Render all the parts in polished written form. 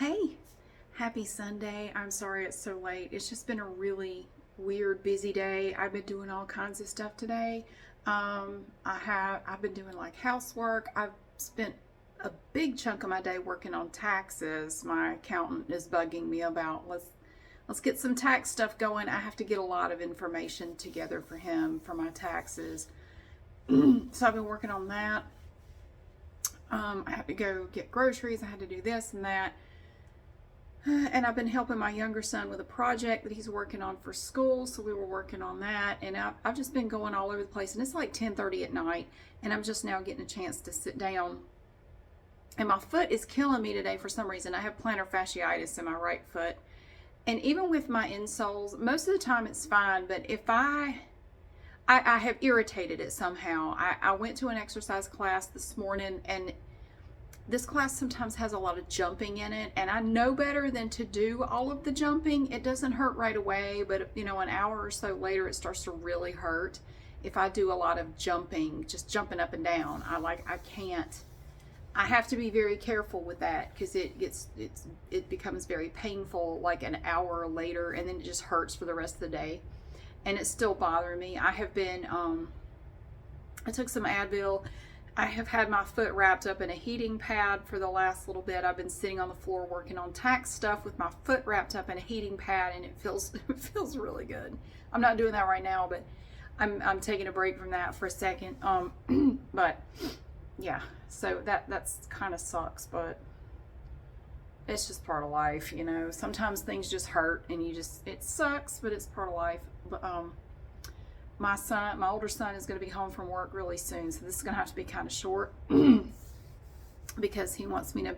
Hey, happy Sunday. I'm sorry it's so late. It's just been a really weird, busy day. I've been doing all kinds of stuff today. I've been doing like housework. I've spent a big chunk of my day working on taxes. My accountant is bugging me about let's get some tax stuff going. I have to get a lot of information together for him for my taxes. So I've been working on that. I had to go get groceries. I had to do this and that. And I've been helping my younger son with a project that he's working on for school, so we were working on that. And I've just been going all over the place, and it's like 10:30 at night, and I'm just now getting a chance to sit down. And my foot is killing me today for some reason. I have plantar fasciitis in my right foot, and even with my insoles, most of the time it's fine. But if I have irritated it somehow. I went to an exercise class this morning, and this class sometimes has a lot of jumping in it, and I know better than to do all of the jumping. It doesn't hurt right away, but an hour or so later it starts to really hurt if I do a lot of jumping, just jumping up and down. I have to be very careful with that because it becomes very painful like an hour later, and then it just hurts for the rest of the day, and it's still bothering me. I took some Advil. I have had my foot wrapped up in a heating pad for the last little bit. I've been sitting on the floor working on tax stuff with my foot wrapped up in a heating pad, and it feels really good. I'm not doing that right now, but I'm taking a break from that for a second. But yeah, so that's kind of sucks, but it's just part of life, Sometimes things just hurt, and it sucks, but it's part of life. But my older son is going to be home from work really soon, so this is going to have to be kind of short because he wants me to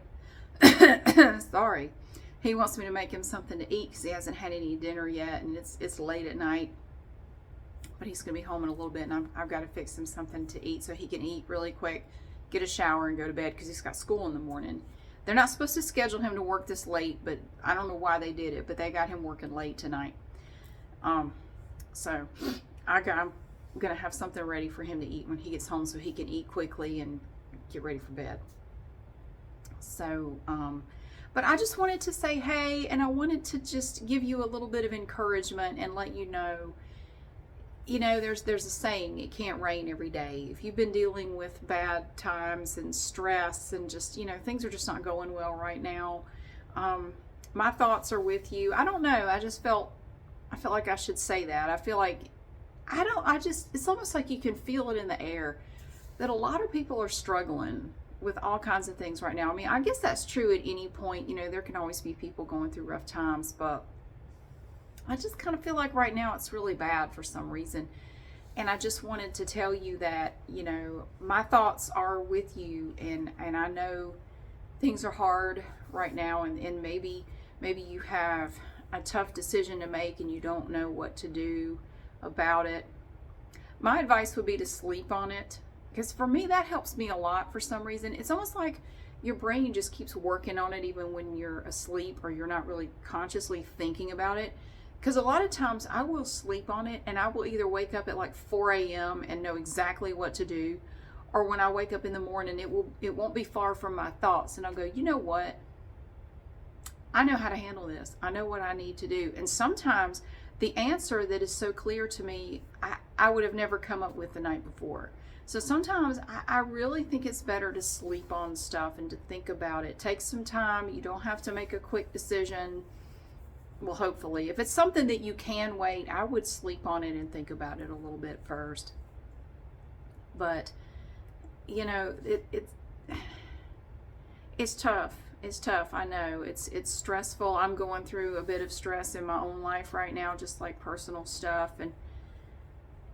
he wants me to make him something to eat because he hasn't had any dinner yet, and it's late at night, but he's going to be home in a little bit, and I've got to fix him something to eat so he can eat really quick, get a shower, and go to bed because he's got school in the morning. They're not supposed to schedule him to work this late, but I don't know why they did it, but they got him working late tonight. So I'm going to have something ready for him to eat when he gets home so he can eat quickly and get ready for bed. So, but I just wanted to say hey, and I wanted to just give you a little bit of encouragement and let you know, there's a saying, it can't rain every day. If you've been dealing with bad times and stress and just, things are just not going well right now, my thoughts are with you. I don't know. I felt like I should say that. I feel like it's almost like you can feel it in the air that a lot of people are struggling with all kinds of things right now. I mean, I guess that's true at any point. There can always be people going through rough times, but I just kind of feel like right now it's really bad for some reason. And I just wanted to tell you that, my thoughts are with you, and I know things are hard right now, and maybe you have a tough decision to make and you don't know what to do about it. My advice would be to sleep on it, because for me that helps me a lot for some reason. It's almost like your brain just keeps working on it even when you're asleep or you're not really consciously thinking about it. Because a lot of times I will sleep on it, and I will either wake up at like 4 a.m. and know exactly what to do, or when I wake up in the morning it won't be far from my thoughts, and I'll go, you know what, I know how to handle this. I know what I need to do. And sometimes the answer that is so clear to me, I would have never come up with the night before. So sometimes I really think it's better to sleep on stuff and to think about it. Take some time. You don't have to make a quick decision. Well, hopefully. If it's something that you can wait, I would sleep on it and think about it a little bit first. But, it's tough. It's tough. I know it's stressful. I'm going through a bit of stress in my own life right now, just like personal stuff, and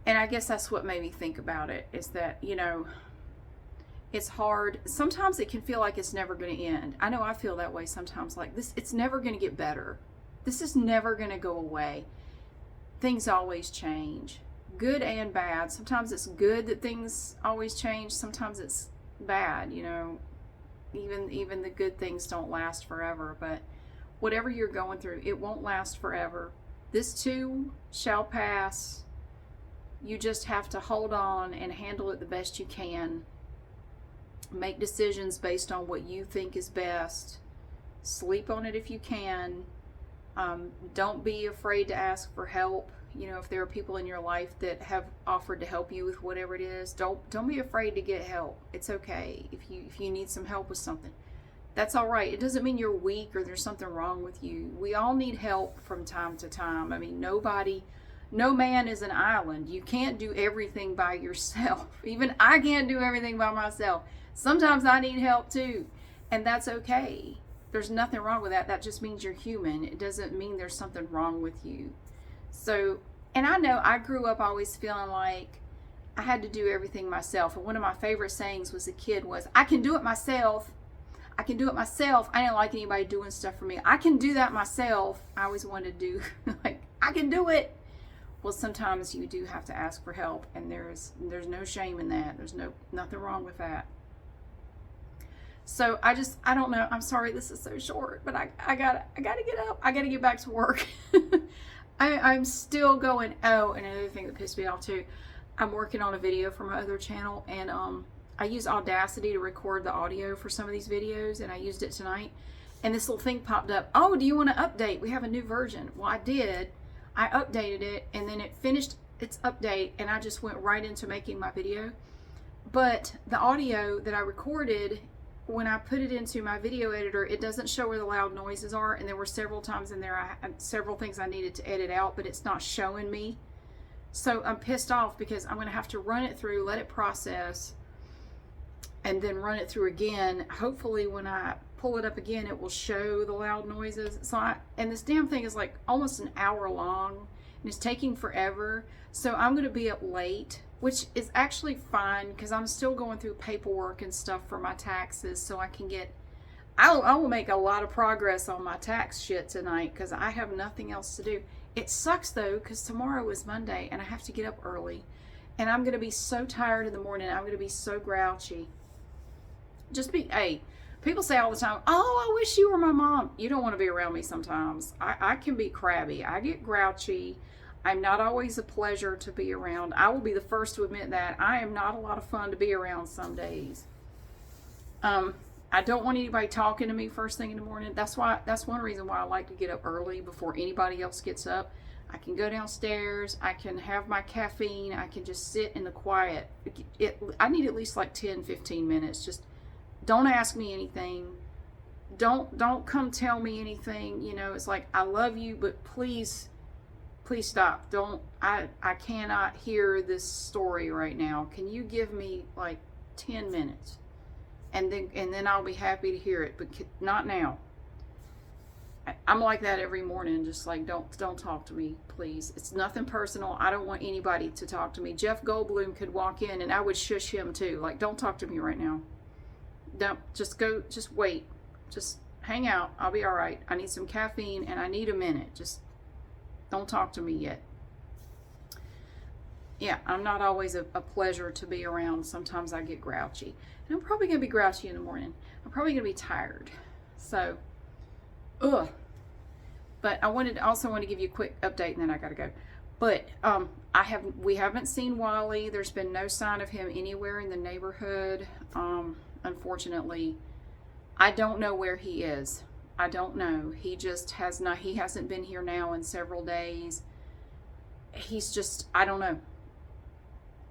I guess that's what made me think about it, is that it's hard. Sometimes it can feel like it's never going to end. I know I feel that way sometimes, like this, it's never going to get better. This is never going to go away. Things always change, good and bad. Sometimes it's good that things always change. Sometimes it's bad, Even the good things don't last forever, but whatever you're going through, it won't last forever. This too shall pass. You just have to hold on and handle it the best you can. Make decisions based on what you think is best. Sleep on it if you can. Don't be afraid to ask for help. You know, if there are people in your life that have offered to help you with whatever it is, don't be afraid to get help. It's okay if you need some help with something. That's all right. It doesn't mean you're weak or there's something wrong with you. We all need help from time to time. I mean, no man is an island. You can't do everything by yourself. Even I can't do everything by myself. Sometimes I need help too, and that's okay. There's nothing wrong with that. That just means you're human. It doesn't mean there's something wrong with you. So, and I know I grew up always feeling like I had to do everything myself. And one of my favorite sayings was a kid was, I can do it myself. I can do it myself. I didn't like anybody doing stuff for me. I can do that myself. I always wanted to do, like, I can do it. Well, sometimes you do have to ask for help, and there's no shame in that. There's nothing wrong with that. So I don't know. I'm sorry this is so short, but I gotta get up. I gotta get back to work. I'm still going. Oh, and another thing that pissed me off too, I'm working on a video for my other channel, and I use Audacity to record the audio for some of these videos, and I used it tonight. And this little thing popped up. Oh, do you want to update? We have a new version. Well, I did. I updated it, and then it finished its update, and I just went right into making my video. But the audio that I recorded, when I put it into my video editor, it doesn't show where the loud noises are, and there were several times in there, several things I needed to edit out, but it's not showing me. So I'm pissed off because I'm going to have to run it through, let it process, and then run it through again. Hopefully when I pull it up again, it will show the loud noises. And this damn thing is like almost an hour long, and it's taking forever. So I'm going to be up late, which is actually fine because I'm still going through paperwork and stuff for my taxes, so I can I will make a lot of progress on my tax shit tonight because I have nothing else to do. It sucks though because tomorrow is Monday and I have to get up early, and I'm going to be so tired in the morning. I'm going to be so grouchy. Hey, people say all the time, oh, I wish you were my mom. You don't want to be around me sometimes. I can be crabby. I get grouchy. I'm not always a pleasure to be around. I will be the first to admit that. I am not a lot of fun to be around some days. I don't want anybody talking to me first thing in the morning. That's one reason why I like to get up early before anybody else gets up. I can go downstairs. I can have my caffeine. I can just sit in the quiet. I need at least like 10, 15 minutes. Just don't ask me anything. Don't come tell me anything. You know, it's like, I love you, but please stop. I cannot hear this story right now. Can you give me like 10 minutes? And then I'll be happy to hear it, but not now. I'm like that every morning, just like, don't talk to me, please. It's nothing personal. I don't want anybody to talk to me. Jeff Goldblum could walk in and I would shush him too. Like, don't talk to me right now. Just wait. Just hang out. I'll be all right. I need some caffeine and I need a minute. Just don't talk to me yet. Yeah, I'm not always a pleasure to be around. Sometimes I get grouchy. And I'm probably going to be grouchy in the morning. I'm probably going to be tired. So, But I also want to give you a quick update, and then I got to go. But we haven't seen Wally. There's been no sign of him anywhere in the neighborhood. Unfortunately, I don't know where he is. I don't know. He hasn't been here now in several days. I don't know.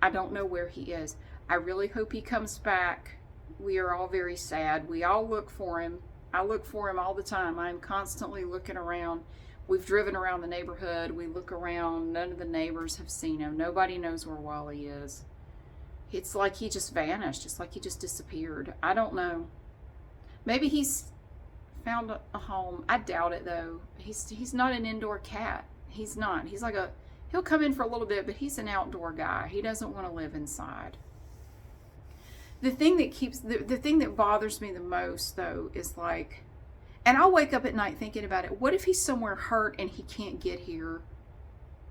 I don't know where he is. I really hope he comes back. We are all very sad. We all look for him. I look for him all the time. I'm constantly looking around. We've driven around the neighborhood. We look around. None of the neighbors have seen him. Nobody knows where Wally is. It's like he just vanished. It's like he just disappeared. I don't know. Maybe he's found a home. I doubt it though. He's not an indoor cat. He's not. He'll come in for a little bit, but he's an outdoor guy. He doesn't want to live inside. The thing that bothers me the most though is like, and I'll wake up at night thinking about it. What if he's somewhere hurt and he can't get here?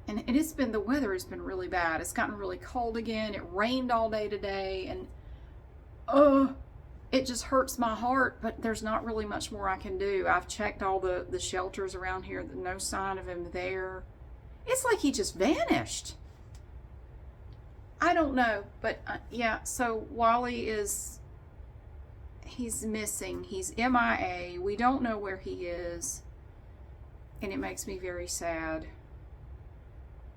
And the weather has been really bad. It's gotten really cold again. It rained all day today, and it just hurts my heart, but there's not really much more I can do. I've checked all the shelters around here. No sign of him there. It's like he just vanished. I don't know, but yeah, so Wally he's missing. He's MIA. We don't know where he is. And it makes me very sad.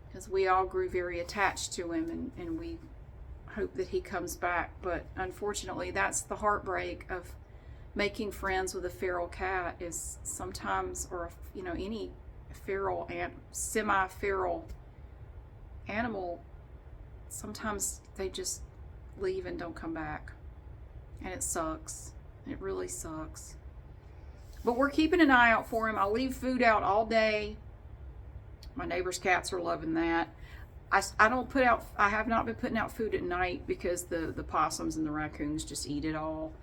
Because we all grew very attached to him, and we hope that he comes back. But unfortunately, that's the heartbreak of making friends with a feral cat, is sometimes, or any feral and semi-feral animal, sometimes they just leave and don't come back. And it sucks. It really sucks. But we're keeping an eye out for him. I'll leave food out all day. My neighbor's cats are loving that. I have not been putting out food at night because the possums and the raccoons just eat it all.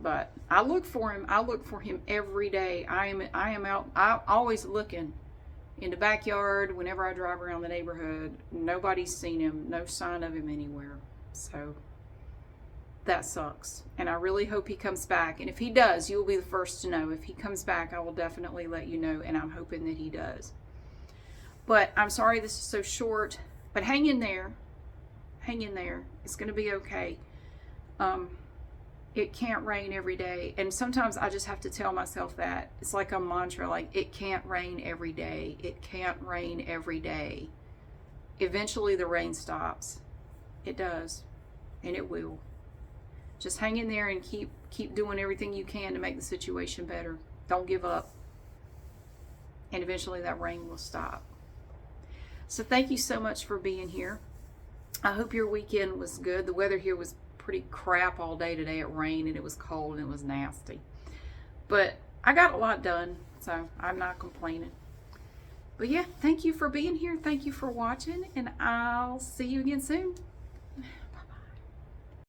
But I look for him. I look for him every day. I am out. I'm always looking in the backyard. Whenever I drive around the neighborhood, nobody's seen him. No sign of him anywhere. So that sucks. And I really hope he comes back. And if he does, you will be the first to know. If he comes back, I will definitely let you know. And I'm hoping that he does. But I'm sorry this is so short. But hang in there. Hang in there. It's going to be okay. It can't rain every day. And sometimes I just have to tell myself that. It's like a mantra, like, it can't rain every day. It can't rain every day. Eventually the rain stops. It does. And it will. Just hang in there and keep doing everything you can to make the situation better. Don't give up. And eventually that rain will stop. So thank you so much for being here. I hope your weekend was good. The weather here was pretty crap all day today. It rained and it was cold and it was nasty. But I got a lot done, so I'm not complaining. But yeah, thank you for being here. Thank you for watching, and I'll see you again soon.